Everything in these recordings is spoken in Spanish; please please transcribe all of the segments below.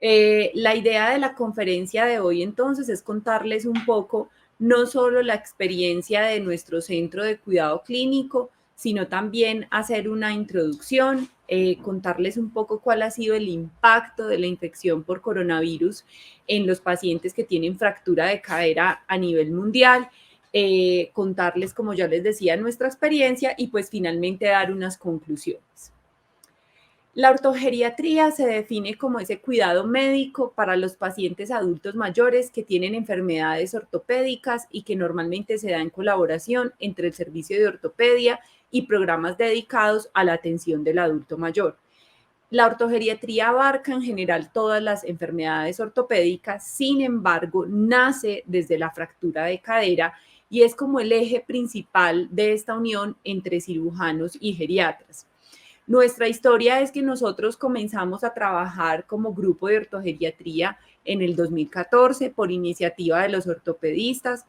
La idea de la conferencia de hoy entonces es contarles un poco no solo la experiencia de nuestro centro de cuidado clínico, sino también hacer una introducción, contarles un poco cuál ha sido el impacto de la infección por coronavirus en los pacientes que tienen fractura de cadera a nivel mundial, contarles, como ya les decía, nuestra experiencia y pues finalmente dar unas conclusiones. La ortogeriatría se define como ese cuidado médico para los pacientes adultos mayores que tienen enfermedades ortopédicas y que normalmente se da en colaboración entre el servicio de ortopedia y programas dedicados a la atención del adulto mayor. La ortogeriatría abarca en general todas las enfermedades ortopédicas, sin embargo, nace desde la fractura de cadera y es como el eje principal de esta unión entre cirujanos y geriatras. Nuestra historia es que nosotros comenzamos a trabajar como grupo de ortogeriatría en el 2014 por iniciativa de los ortopedistas.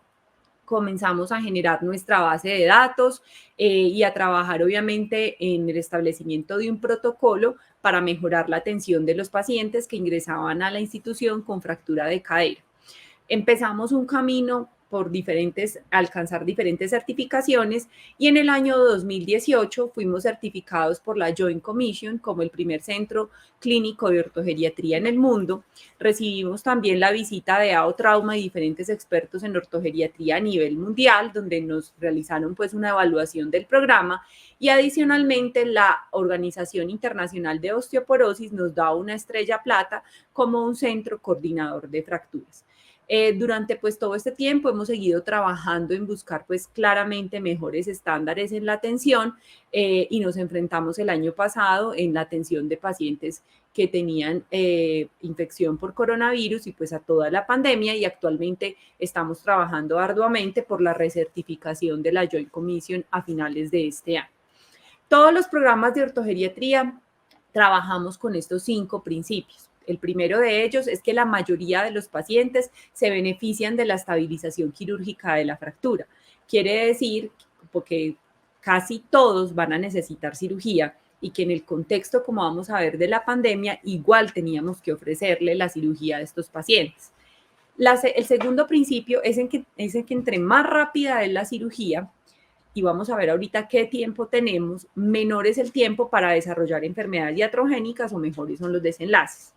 Comenzamos a generar nuestra base de datos y a trabajar obviamente en el establecimiento de un protocolo para mejorar la atención de los pacientes que ingresaban a la institución con fractura de cadera. Empezamos un camino por alcanzar diferentes certificaciones y en el año 2018 fuimos certificados por la Joint Commission como el primer centro clínico de ortogeriatría en el mundo. Recibimos también la visita de AO Trauma y diferentes expertos en ortogeriatría a nivel mundial, donde nos realizaron pues una evaluación del programa y adicionalmente la Organización Internacional de Osteoporosis nos da una estrella plata como un centro coordinador de fracturas. Durante pues todo este tiempo hemos seguido trabajando en buscar pues claramente mejores estándares en la atención y nos enfrentamos el año pasado en la atención de pacientes que tenían infección por coronavirus y pues a toda la pandemia y actualmente estamos trabajando arduamente por la recertificación de la Joint Commission a finales de este año. Todos los programas de ortogeriatría trabajamos con estos 5 principios. El primero de ellos es que la mayoría de los pacientes se benefician de la estabilización quirúrgica de la fractura. Quiere decir porque casi todos van a necesitar cirugía y que en el contexto, como vamos a ver, de la pandemia, igual teníamos que ofrecerle la cirugía a estos pacientes. El segundo principio es en que entre más rápida es la cirugía, y vamos a ver ahorita qué tiempo tenemos, menor es el tiempo para desarrollar enfermedades iatrogénicas o mejores son los desenlaces.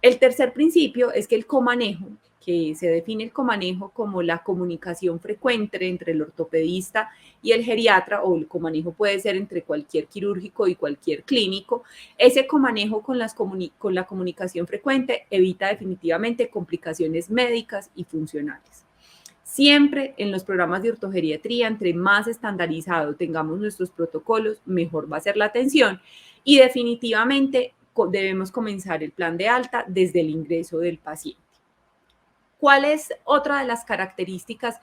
El tercer principio es que el comanejo, que se define el comanejo como la comunicación frecuente entre el ortopedista y el geriatra, o el comanejo puede ser entre cualquier quirúrgico y cualquier clínico, ese comanejo con la comunicación frecuente evita definitivamente complicaciones médicas y funcionales. Siempre en los programas de ortogeriatría, entre más estandarizado tengamos nuestros protocolos, mejor va a ser la atención y definitivamente debemos comenzar el plan de alta desde el ingreso del paciente. ¿Cuál es otra de las características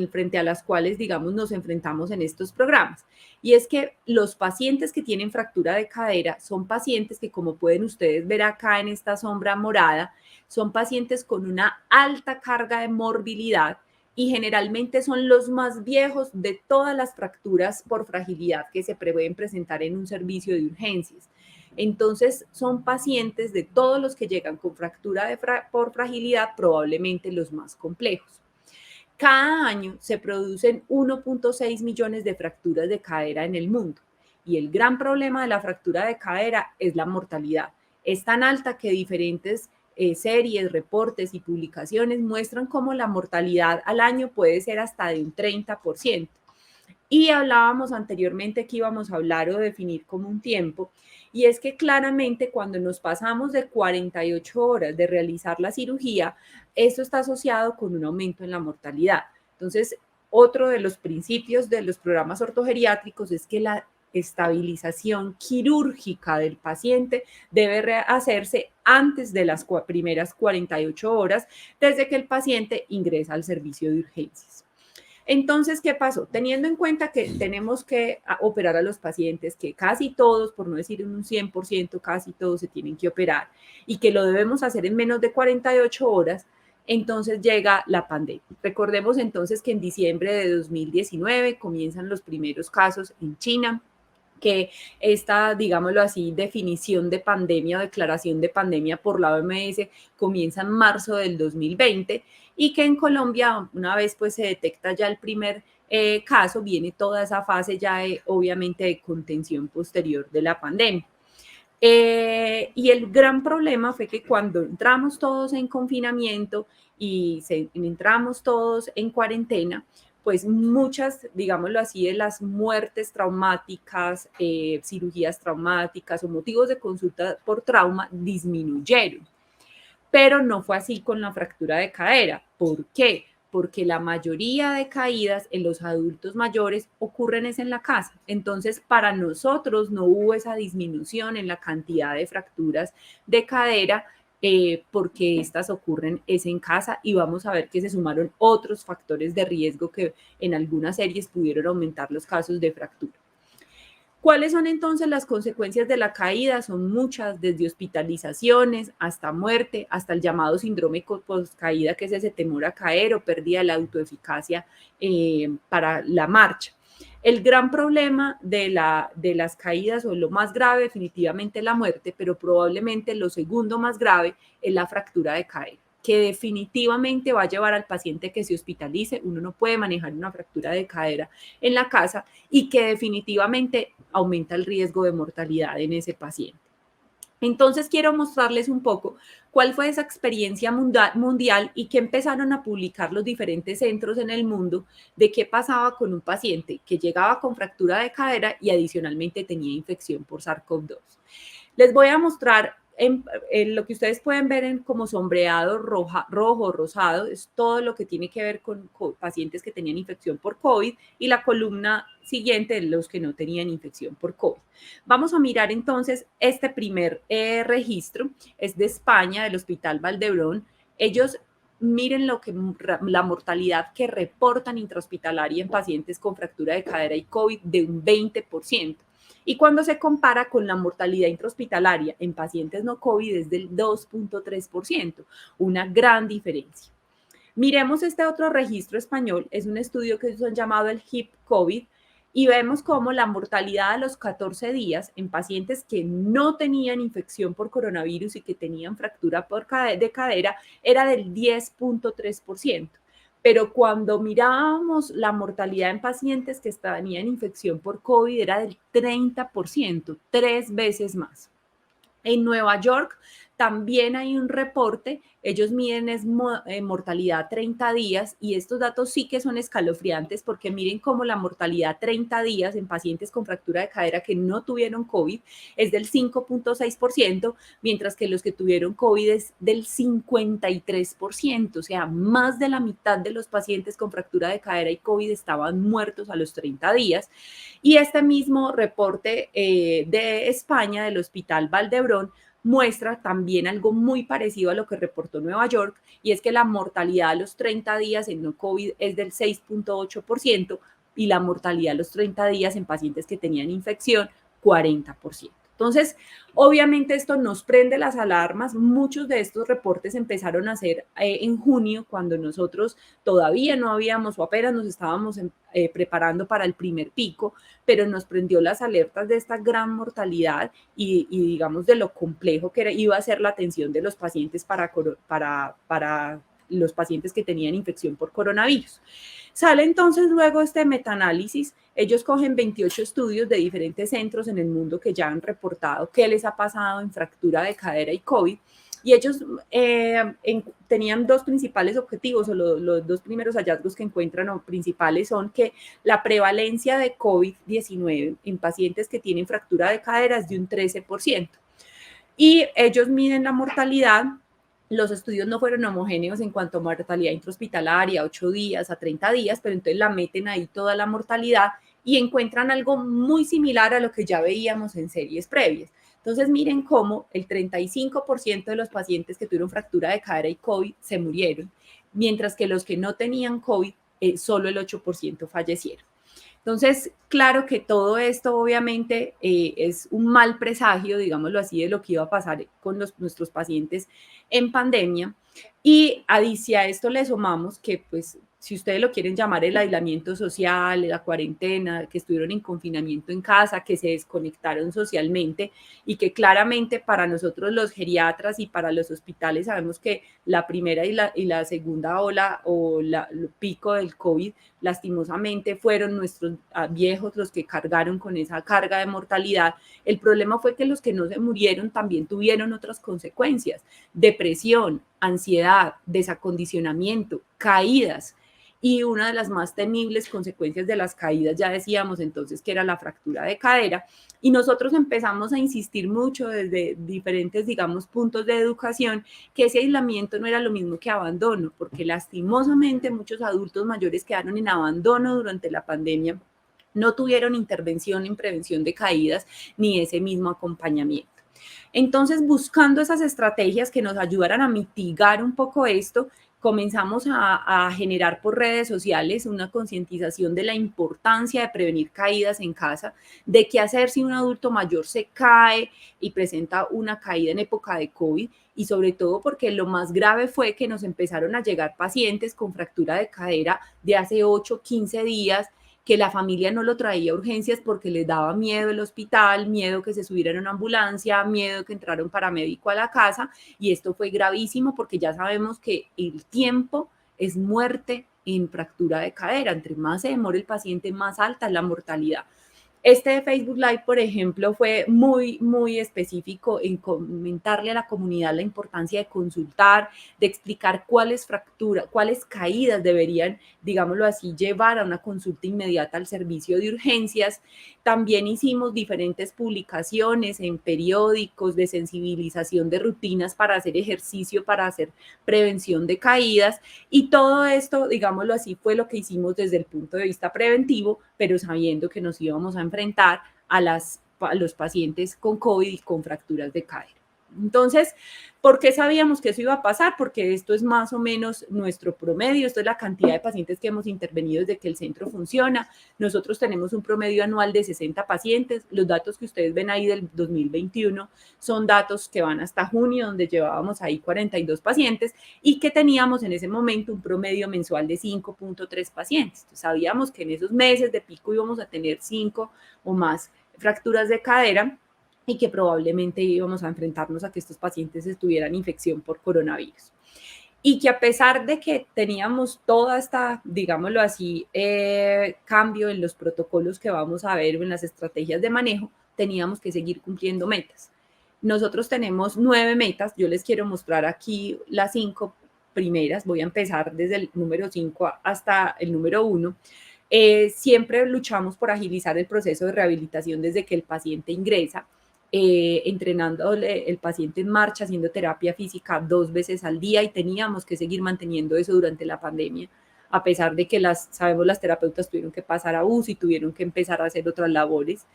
frente a las cuales, digamos, nos enfrentamos en estos programas? Y es que los pacientes que tienen fractura de cadera son pacientes que, como pueden ustedes ver acá en esta sombra morada, son pacientes con una alta carga de morbilidad y generalmente son los más viejos de todas las fracturas por fragilidad que se pueden presentar en un servicio de urgencias. Entonces, son pacientes de todos los que llegan con fractura por fragilidad, probablemente los más complejos. Cada año se producen 1.6 millones de fracturas de cadera en el mundo y el gran problema de la fractura de cadera es la mortalidad. Es tan alta que diferentes series, reportes y publicaciones muestran cómo la mortalidad al año puede ser hasta de un 30%. Y hablábamos anteriormente que íbamos a hablar o definir como un tiempo, y es que claramente cuando nos pasamos de 48 horas de realizar la cirugía, esto está asociado con un aumento en la mortalidad. Entonces, otro de los principios de los programas ortogeriátricos es que la estabilización quirúrgica del paciente debe hacerse antes de las primeras 48 horas desde que el paciente ingresa al servicio de urgencias. Entonces, ¿qué pasó? Teniendo en cuenta que tenemos que operar a los pacientes, que casi todos, por no decir un 100%, casi todos se tienen que operar y que lo debemos hacer en menos de 48 horas, entonces llega la pandemia. Recordemos entonces que en diciembre de 2019 comienzan los primeros casos en China que esta, digámoslo así, definición de pandemia o declaración de pandemia por la OMS comienza en marzo del 2020 y que en Colombia, una vez pues se detecta ya el primer caso, viene toda esa fase ya obviamente de contención posterior de la pandemia. Y el gran problema fue que cuando entramos todos en confinamiento y entramos todos en cuarentena, pues muchas, digámoslo así, de las muertes traumáticas, cirugías traumáticas o motivos de consulta por trauma disminuyeron. Pero no fue así con la fractura de cadera. ¿Por qué? Porque la mayoría de caídas en los adultos mayores ocurren es en la casa. Entonces, para nosotros no hubo esa disminución en la cantidad de fracturas de cadera porque estas ocurren es en casa y vamos a ver que se sumaron otros factores de riesgo que en algunas series pudieron aumentar los casos de fractura. ¿Cuáles son entonces las consecuencias de la caída? Son muchas, desde hospitalizaciones hasta muerte, hasta el llamado síndrome post-caída, que es ese temor a caer o pérdida de la autoeficacia para la marcha. El gran problema de las caídas, o lo más grave, definitivamente la muerte, pero probablemente lo segundo más grave es la fractura de cadera, que definitivamente va a llevar al paciente que se hospitalice. Uno no puede manejar una fractura de cadera en la casa y que definitivamente aumenta el riesgo de mortalidad en ese paciente. Entonces quiero mostrarles un poco cuál fue esa experiencia mundial y qué empezaron a publicar los diferentes centros en el mundo de qué pasaba con un paciente que llegaba con fractura de cadera y adicionalmente tenía infección por SARS-CoV-2. Les voy a mostrar en lo que ustedes pueden ver como sombreado rojo, rosado, es todo lo que tiene que ver con pacientes que tenían infección por COVID, y la columna siguiente de los que no tenían infección por COVID. Vamos a mirar entonces este primer registro, es de España, del Hospital Valdebrón. Ellos miren la mortalidad que reportan intrahospitalaria en pacientes con fractura de cadera y COVID de un 20%. Y cuando se compara con la mortalidad intrahospitalaria en pacientes no COVID es del 2.3%, una gran diferencia. Miremos este otro registro español, es un estudio que ellos han llamado el HIP COVID, y vemos cómo la mortalidad a los 14 días en pacientes que no tenían infección por coronavirus y que tenían fractura de cadera era del 10.3%. Pero cuando mirábamos la mortalidad en pacientes que tenían infección por COVID era del 30%, 3 veces más. En Nueva York también hay un reporte, ellos miden mortalidad 30 días y estos datos sí que son escalofriantes porque miren cómo la mortalidad 30 días en pacientes con fractura de cadera que no tuvieron COVID es del 5.6%, mientras que los que tuvieron COVID es del 53%, o sea, más de la mitad de los pacientes con fractura de cadera y COVID estaban muertos a los 30 días. Y este mismo reporte de España, del Hospital Valdebrón, muestra también algo muy parecido a lo que reportó Nueva York, y es que la mortalidad a los 30 días en no COVID es del 6.8% y la mortalidad a los 30 días en pacientes que tenían infección, 40%. Entonces, obviamente esto nos prende las alarmas. Muchos de estos reportes empezaron a hacer en junio, cuando nosotros todavía no habíamos o apenas nos estábamos preparando para el primer pico, pero nos prendió las alertas de esta gran mortalidad y digamos de lo complejo que iba a ser la atención de los pacientes para los pacientes que tenían infección por coronavirus. Sale entonces luego este metaanálisis. Ellos cogen 28 estudios de diferentes centros en el mundo que ya han reportado qué les ha pasado en fractura de cadera y COVID, y ellos tenían dos principales objetivos, o los dos primeros hallazgos que encuentran o principales son que la prevalencia de COVID-19 en pacientes que tienen fractura de cadera es de un 13%. Y ellos miden la mortalidad. Los estudios no fueron homogéneos en cuanto a mortalidad intrahospitalaria, 8 días a 30 días, pero entonces la meten ahí toda la mortalidad y encuentran algo muy similar a lo que ya veíamos en series previas. Entonces miren cómo el 35% de los pacientes que tuvieron fractura de cadera y COVID se murieron, mientras que los que no tenían COVID, solo el 8% fallecieron. Entonces, claro que todo esto obviamente es un mal presagio, digámoslo así, de lo que iba a pasar con nuestros pacientes en pandemia. Y a esto le sumamos que pues si ustedes lo quieren llamar, el aislamiento social, la cuarentena, que estuvieron en confinamiento en casa, que se desconectaron socialmente y que claramente para nosotros los geriatras y para los hospitales sabemos que la primera y la segunda ola o el pico del COVID lastimosamente fueron nuestros viejos los que cargaron con esa carga de mortalidad. El problema fue que los que no se murieron también tuvieron otras consecuencias: depresión, ansiedad, desacondicionamiento, caídas. Y una de las más temibles consecuencias de las caídas, ya decíamos entonces, que era la fractura de cadera. Y nosotros empezamos a insistir mucho desde diferentes, digamos, puntos de educación, que ese aislamiento no era lo mismo que abandono, porque lastimosamente muchos adultos mayores quedaron en abandono durante la pandemia, no tuvieron intervención en prevención de caídas ni ese mismo acompañamiento. Entonces, buscando esas estrategias que nos ayudaran a mitigar un poco esto, comenzamos a generar por redes sociales una concientización de la importancia de prevenir caídas en casa, de qué hacer si un adulto mayor se cae y presenta una caída en época de COVID, y sobre todo porque lo más grave fue que nos empezaron a llegar pacientes con fractura de cadera de hace 8, 15 días, que la familia no lo traía a urgencias porque les daba miedo el hospital, miedo que se subieran a una ambulancia, miedo que entrara un paramédico a la casa, y esto fue gravísimo porque ya sabemos que el tiempo es muerte en fractura de cadera. Entre más se demore el paciente, más alta es la mortalidad. Este de Facebook Live, por ejemplo, fue muy específico en comentarle a la comunidad la importancia de consultar, de explicar cuáles fracturas, cuáles caídas deberían, digámoslo así, llevar a una consulta inmediata al servicio de urgencias. También hicimos diferentes publicaciones en periódicos de sensibilización de rutinas para hacer ejercicio, para hacer prevención de caídas, y todo esto, digámoslo así, fue lo que hicimos desde el punto de vista preventivo, pero sabiendo que nos íbamos a enfrentar a los pacientes con COVID y con fracturas de cadera. Entonces, ¿por qué sabíamos que eso iba a pasar? Porque esto es más o menos nuestro promedio, esto es la cantidad de pacientes que hemos intervenido desde que el centro funciona. Nosotros tenemos un promedio anual de 60 pacientes. Los datos que ustedes ven ahí del 2021 son datos que van hasta junio, donde llevábamos ahí 42 pacientes y que teníamos en ese momento un promedio mensual de 5.3 pacientes. Entonces, sabíamos que en esos meses de pico íbamos a tener 5 o más fracturas de cadera y que probablemente íbamos a enfrentarnos a que estos pacientes tuvieran infección por coronavirus. Y que a pesar de que teníamos toda esta, digámoslo así, cambio en los protocolos que vamos a ver o en las estrategias de manejo, teníamos que seguir cumpliendo metas. Nosotros tenemos 9 metas, yo les quiero mostrar aquí las 5 primeras, voy a empezar desde el número 5 hasta el número 1. Siempre luchamos por agilizar el proceso de rehabilitación desde que el paciente ingresa, entrenándole el paciente en marcha, haciendo terapia física 2 veces al día, y teníamos que seguir manteniendo eso durante la pandemia, a pesar de que sabemos las terapeutas tuvieron que pasar a UCI y tuvieron que empezar a hacer otras labores.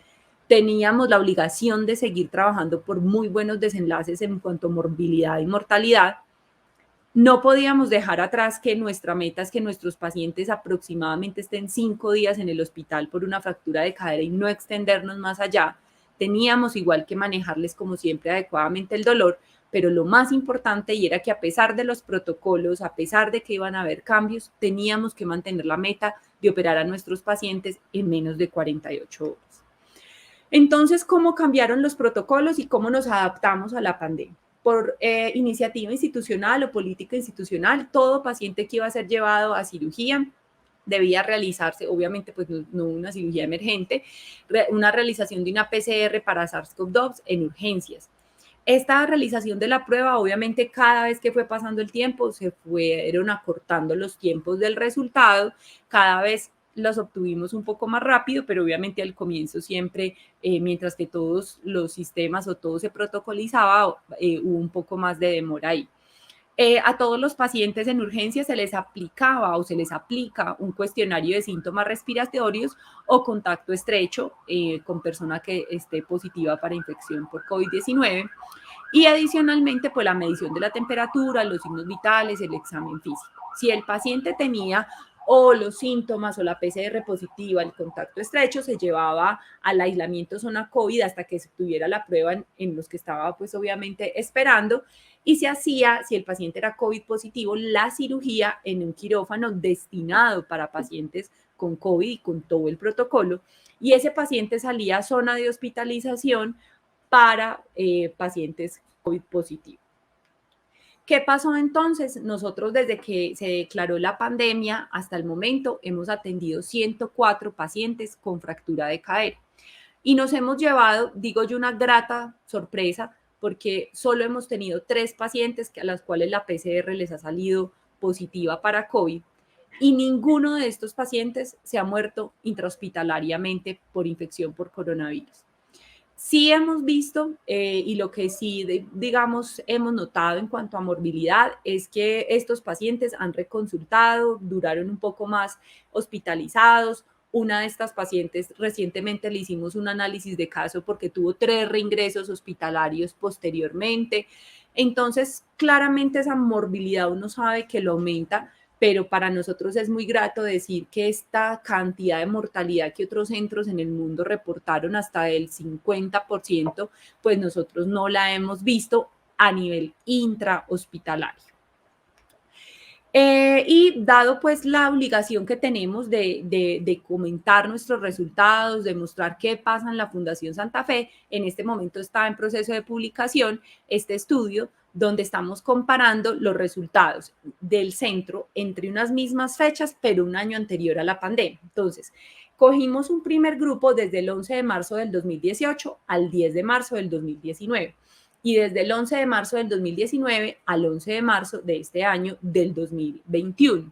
Teníamos la obligación de seguir trabajando por muy buenos desenlaces en cuanto a morbilidad y mortalidad. No podíamos dejar atrás que nuestra meta es que nuestros pacientes aproximadamente estén 5 días en el hospital por una fractura de cadera y no extendernos más allá. Teníamos igual que manejarles, como siempre, adecuadamente el dolor, pero lo más importante y era que a pesar de los protocolos, a pesar de que iban a haber cambios, teníamos que mantener la meta de operar a nuestros pacientes en menos de 48 horas. Entonces, ¿cómo cambiaron los protocolos y cómo nos adaptamos a la pandemia? Por iniciativa institucional o política institucional, todo paciente que iba a ser llevado a cirugía debía realizarse, obviamente, pues no una cirugía emergente, una realización de una PCR para SARS-CoV-2 en urgencias. Esta realización de la prueba, obviamente, cada vez que fue pasando el tiempo, se fueron acortando los tiempos del resultado, cada vez los obtuvimos un poco más rápido, pero obviamente al comienzo siempre, mientras que todos los sistemas o todo se protocolizaba, hubo un poco más de demora ahí. A todos los pacientes en urgencia se les aplicaba o se les aplica un cuestionario de síntomas respiratorios o contacto estrecho con persona que esté positiva para infección por COVID-19, y adicionalmente pues la medición de la temperatura, los signos vitales, el examen físico. Si el paciente tenía o los síntomas o la PCR positiva, el contacto estrecho, se llevaba al aislamiento zona COVID hasta que se tuviera la prueba en los que estaba pues obviamente esperando, y se hacía, si el paciente era COVID positivo, la cirugía en un quirófano destinado para pacientes con COVID y con todo el protocolo, y ese paciente salía a zona de hospitalización para pacientes COVID positivos. ¿Qué pasó entonces? Nosotros desde que se declaró la pandemia hasta el momento hemos atendido 104 pacientes con fractura de cadera y nos hemos llevado, digo yo, una grata sorpresa porque solo hemos tenido 3 pacientes a las cuales la PCR les ha salido positiva para COVID y ninguno de estos pacientes se ha muerto intrahospitalariamente por infección por coronavirus. Sí hemos visto y lo que sí, digamos, hemos notado en cuanto a morbilidad es que estos pacientes han reconsultado, duraron un poco más hospitalizados. Una de estas pacientes recientemente le hicimos un análisis de caso porque tuvo 3 reingresos hospitalarios posteriormente. Entonces, claramente esa morbilidad uno sabe que lo aumenta, pero para nosotros es muy grato decir que esta cantidad de mortalidad que otros centros en el mundo reportaron hasta el 50%, pues nosotros no la hemos visto a nivel intrahospitalario. Y dado pues la obligación que tenemos de comentar nuestros resultados, de mostrar qué pasa en la Fundación Santa Fe, en este momento está en proceso de publicación este estudio donde estamos comparando los resultados del centro entre unas mismas fechas, pero un año anterior a la pandemia. Entonces, cogimos un primer grupo desde el 11 de marzo del 2018 al 10 de marzo del 2019 y desde el 11 de marzo del 2019 al 11 de marzo de este año del 2021.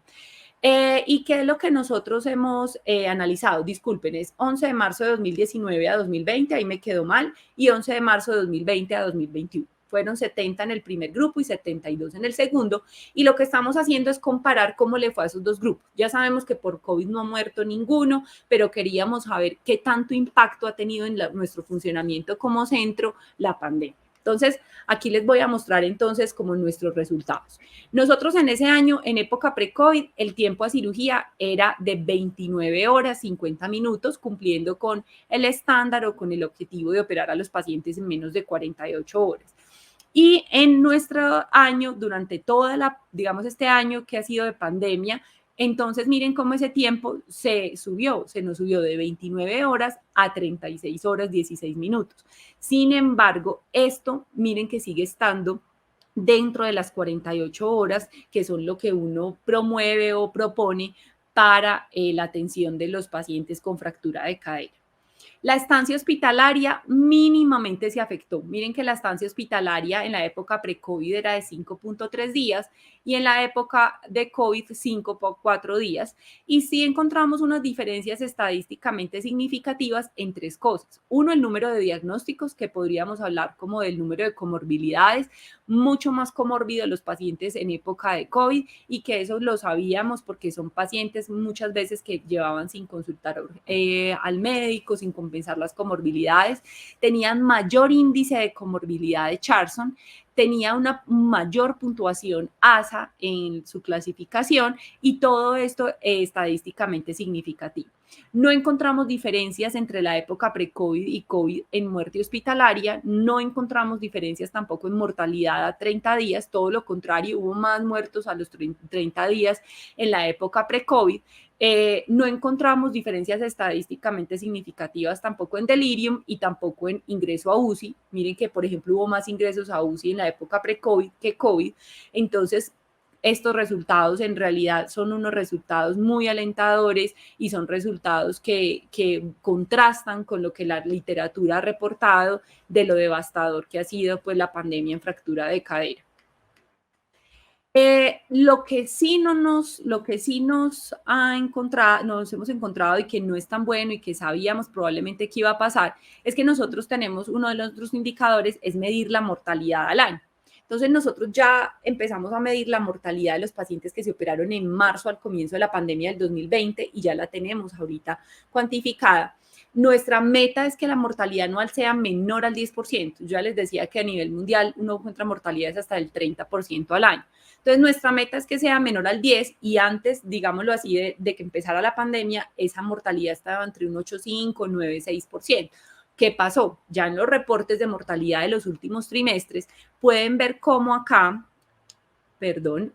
¿Y qué es lo que nosotros hemos analizado? Disculpen, es 11 de marzo de 2019 a 2020, ahí me quedó mal, y 11 de marzo de 2020 a 2021. Fueron 70 en el primer grupo y 72 en el segundo, y lo que estamos haciendo es comparar cómo le fue a esos dos grupos. Ya sabemos que por COVID no ha muerto ninguno, pero queríamos saber qué tanto impacto ha tenido en nuestro funcionamiento como centro la pandemia. Entonces, aquí les voy a mostrar entonces como nuestros resultados. Nosotros en ese año, en época pre-COVID, el tiempo a cirugía era de 29 horas 50 minutos, cumpliendo con el estándar o con el objetivo de operar a los pacientes en menos de 48 horas. Y en nuestro año, durante toda digamos, este año que ha sido de pandemia, entonces miren cómo ese tiempo se nos subió de 29 horas a 36 horas 16 minutos. Sin embargo, esto miren que sigue estando dentro de las 48 horas, que son lo que uno promueve o propone para la atención de los pacientes con fractura de cadera. La estancia hospitalaria mínimamente se afectó. Miren que la estancia hospitalaria en la época pre-COVID era de 5.3 días y en la época de COVID 5.4 días. Y sí encontramos unas diferencias estadísticamente significativas en 3 cosas. Uno, el número de diagnósticos, que podríamos hablar como del número de comorbilidades, mucho más comórbidos los pacientes en época de COVID y que eso lo sabíamos porque son pacientes muchas veces que llevaban sin consultar al médico, sin compensar las comorbilidades, tenían mayor índice de comorbilidad de Charson, tenía una mayor puntuación ASA en su clasificación y todo esto estadísticamente significativo. No encontramos diferencias entre la época pre-COVID y COVID en muerte hospitalaria, no encontramos diferencias tampoco en mortalidad a 30 días, todo lo contrario, hubo más muertos a los 30 días en la época pre-COVID. No encontramos diferencias estadísticamente significativas tampoco en delirium y tampoco en ingreso a UCI. Miren que, por ejemplo, hubo más ingresos a UCI en la época pre-COVID que COVID. Entonces, estos resultados en realidad son unos resultados muy alentadores y son resultados que contrastan con lo que la literatura ha reportado de lo devastador que ha sido pues, la pandemia en fractura de cadera. Lo que sí nos hemos encontrado y que no es tan bueno y que sabíamos probablemente que iba a pasar, es que nosotros tenemos uno de nuestros indicadores, es medir la mortalidad al año. Entonces nosotros ya empezamos a medir la mortalidad de los pacientes que se operaron en marzo al comienzo de la pandemia del 2020 y ya la tenemos ahorita cuantificada. Nuestra meta es que la mortalidad anual sea menor al 10%. Yo ya les decía que a nivel mundial uno encuentra mortalidades hasta el 30% al año. Entonces, nuestra meta es que sea menor al 10 y antes, digámoslo así, de que empezara la pandemia, esa mortalidad estaba entre un 8,5 y 9,6%. ¿Qué pasó? Ya en los reportes de mortalidad de los últimos trimestres pueden ver cómo acá,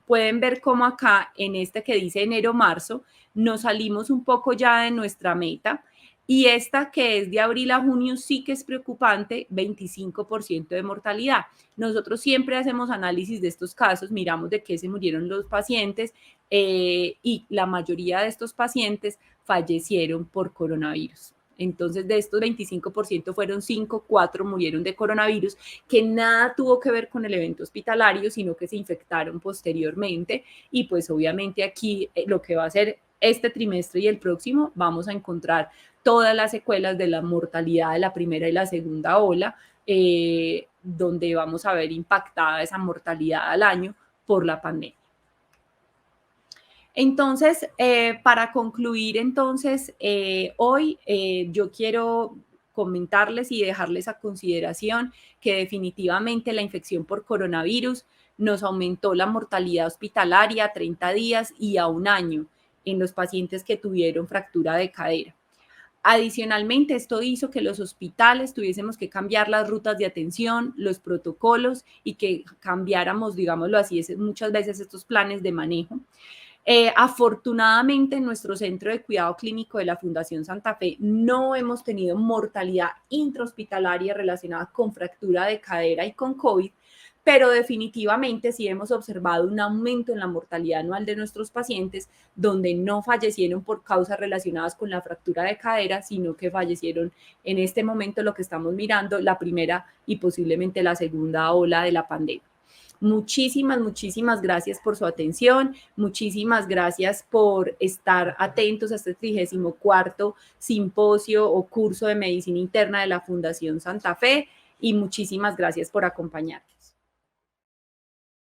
pueden ver cómo acá en este que dice enero-marzo nos salimos un poco ya de nuestra meta y esta que es de abril a junio sí que es preocupante, 25% de mortalidad. Nosotros siempre hacemos análisis de estos casos, miramos de qué se murieron los pacientes y la mayoría de estos pacientes fallecieron por coronavirus. Entonces, de estos 25% fueron 5, 4 murieron de coronavirus, que nada tuvo que ver con el evento hospitalario, sino que se infectaron posteriormente. Y pues obviamente aquí lo que va a ser este trimestre y el próximo, vamos a encontrar todas las secuelas de la mortalidad de la primera y la segunda ola, donde vamos a ver impactada esa mortalidad al año por la pandemia. Entonces, para concluir, entonces, hoy yo quiero comentarles y dejarles a consideración que definitivamente la infección por coronavirus nos aumentó la mortalidad hospitalaria a 30 días y a un año en los pacientes que tuvieron fractura de cadera. Adicionalmente, esto hizo que los hospitales tuviésemos que cambiar las rutas de atención, los protocolos y que cambiáramos, digámoslo así, muchas veces estos planes de manejo. Afortunadamente, en nuestro centro de cuidado clínico de la Fundación Santa Fe no hemos tenido mortalidad intrahospitalaria relacionada con fractura de cadera y con COVID, pero definitivamente sí hemos observado un aumento en la mortalidad anual de nuestros pacientes, donde no fallecieron por causas relacionadas con la fractura de cadera, sino que fallecieron en este momento, lo que estamos mirando, la primera y posiblemente la segunda ola de la pandemia. Muchísimas gracias por su atención, muchísimas gracias por estar atentos a este 34º simposio o curso de medicina interna de la Fundación Santa Fe y muchísimas gracias por acompañarme.